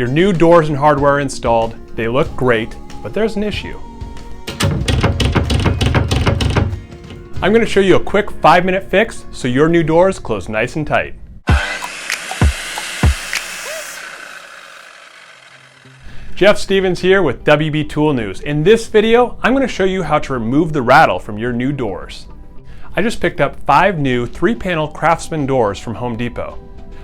Your new doors and hardware are installed. They look great, but there's an issue. I'm going to show you a quick 5-minute fix so your new doors close nice and tight. Jeff Stevens here with WB Tool News. In this video, I'm going to show you how to remove the rattle from your new doors. I just picked up 5 new 3-panel Craftsman doors from Home Depot.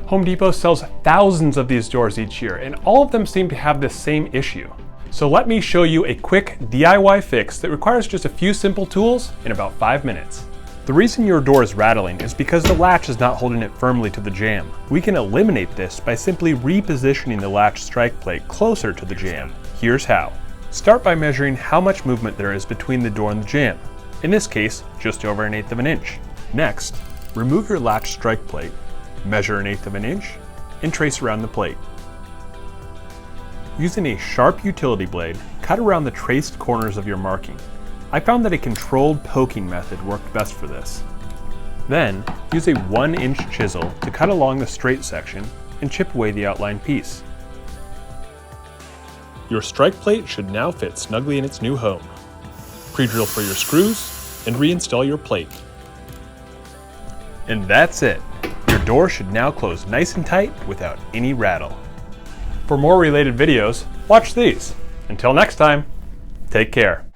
Home Depot sells thousands of these doors each year, and all of them seem to have this same issue. So let me show you a quick DIY fix that requires just a few simple tools in about 5 minutes. The reason your door is rattling is because the latch is not holding it firmly to the jamb. We can eliminate this by simply repositioning the latch strike plate closer to the jamb. Here's how. Start by measuring how much movement there is between the door and the jamb. In this case, just over 1/8 of an inch. Next, remove your latch strike plate, measure 1/8 of an inch, and trace around the plate. Using a sharp utility blade, cut around the traced corners of your marking. I found that a controlled poking method worked best for this. Then, use a 1-inch chisel to cut along the straight section and chip away the outline piece. Your strike plate should now fit snugly in its new home. Predrill for your screws and reinstall your plate. And that's it. Your door should now close nice and tight without any rattle. For more related videos, watch these. Until next time, take care.